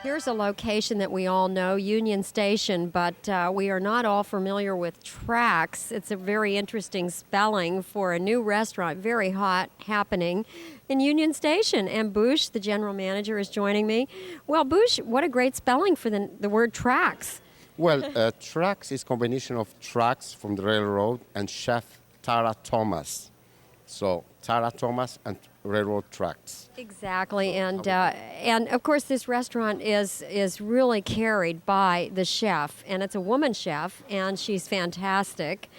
Here's a location that we all know, Union Station, but we are not all familiar with Traxx. It's a very interesting spelling for a new restaurant, very hot, happening in Union Station. And Bush, the general manager, is joining me. Well, Bush, what a great spelling for the word Traxx. Well, Traxx is combination of tracks from the railroad and chef Tara Thomas. So Tara Thomas and railroad tracks. Exactly, and of course this restaurant is really carried by the chef, and it's a woman chef, and she's fantastic.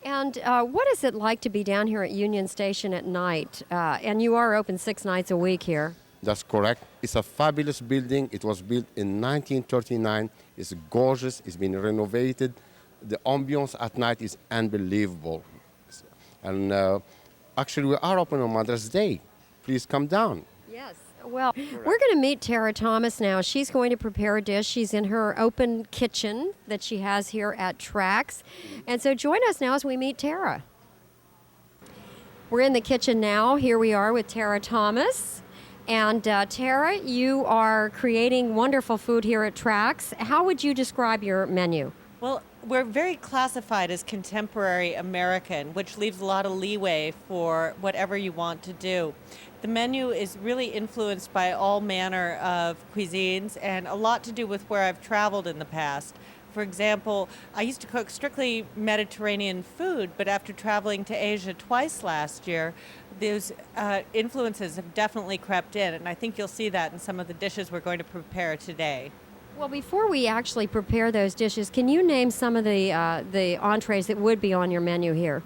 And what is it like to be down here at Union Station at night? And you are open 6 nights a week here. That's correct. It's a fabulous building. It was built in 1939. It's gorgeous. It's been renovated. The ambience at night is unbelievable. And actually, we are open on Mother's Day. Please come down. Yes. Well, we're going to meet Tara Thomas now. She's going to prepare a dish. She's in her open kitchen that she has here at Traxx. And so join us now as we meet Tara. We're in the kitchen now. Here we are with Tara Thomas. And Tara, you are creating wonderful food here at Traxx. How would you describe your menu? Well, we're very classified as contemporary American, which leaves a lot of leeway for whatever you want to do. The menu is really influenced by all manner of cuisines and a lot to do with where I've traveled in the past. For example, I used to cook strictly Mediterranean food, but after traveling to Asia twice last year, those influences have definitely crept in, and I think you'll see that in some of the dishes we're going to prepare today. Well, before we actually prepare those dishes, can you name some of the entrees that would be on your menu here?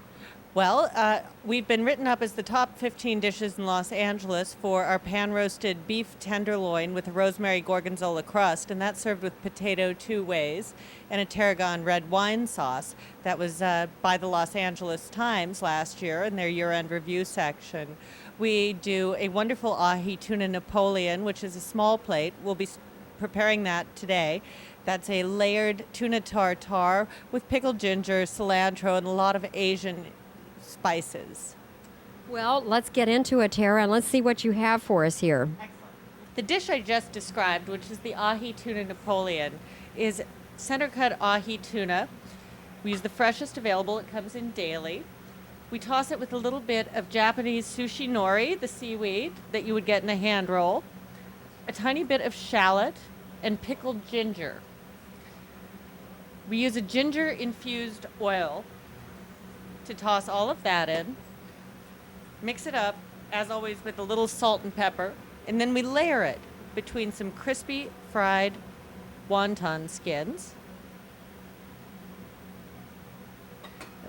Well, we've been written up as the top 15 dishes in Los Angeles for our pan-roasted beef tenderloin with a rosemary gorgonzola crust, and that's served with potato 2 ways and a tarragon red wine sauce. That was by the Los Angeles Times last year in their year-end review section. We do a wonderful ahi tuna Napoleon, which is a small plate. We'll be preparing that today. That's a layered tuna tartare with pickled ginger, cilantro, and a lot of Asian spices. Well, let's get into it, Tara, and let's see what you have for us here. Excellent. The dish I just described, which is the ahi tuna Napoleon, is center cut ahi tuna. We use the freshest available. It comes in daily. We toss it with a little bit of Japanese sushi nori, the seaweed that you would get in a hand roll, a tiny bit of shallot, and pickled ginger. We use a ginger-infused oil to toss all of that in, mix it up, as always, with a little salt and pepper, and then we layer it between some crispy fried wonton skins.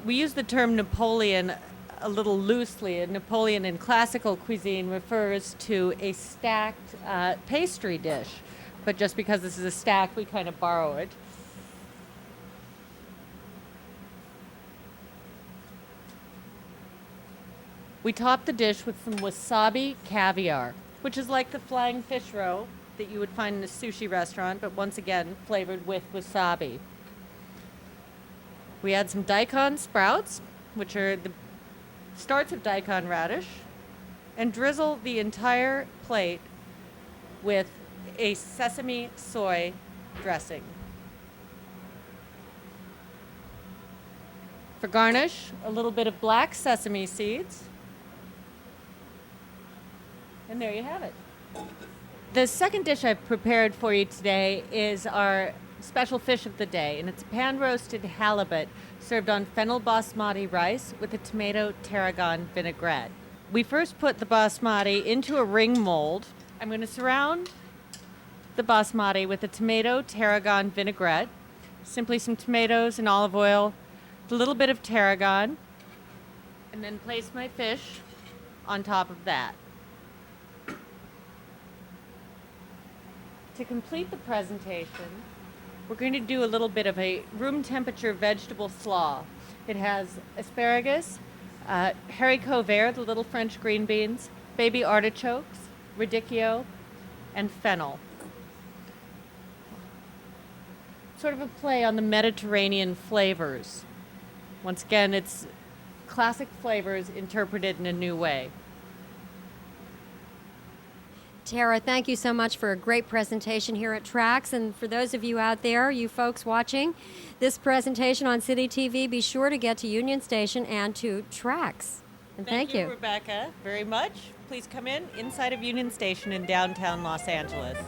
We use the term Napoleon a little loosely. A Napoleon in classical cuisine refers to a stacked pastry dish, but just because this is a stack, we kind of borrow it. We top the dish with some wasabi caviar, which is like the flying fish roe that you would find in a sushi restaurant, but once again, flavored with wasabi. We add some daikon sprouts, which are the starts of daikon radish, and drizzle the entire plate with a sesame soy dressing. For garnish, a little bit of black sesame seeds. And there you have it. The second dish I've prepared for you today is our special fish of the day, and it's a pan-roasted halibut served on fennel basmati rice with a tomato tarragon vinaigrette. We first put the basmati into a ring mold. I'm going to surround the basmati with a tomato tarragon vinaigrette, simply some tomatoes and olive oil, a little bit of tarragon, and then place my fish on top of that. To complete the presentation, we're going to do a little bit of a room temperature vegetable slaw. It has asparagus, haricot vert, the little French green beans, baby artichokes, radicchio, and fennel. Sort of a play on the Mediterranean flavors. Once again, it's classic flavors interpreted in a new way. Tara, thank you so much for a great presentation here at Traxx. And for those of you out there, you folks watching this presentation on City TV, be sure to get to Union Station and to Traxx. And thank you. Rebecca, very much. Please come inside of Union Station in downtown Los Angeles.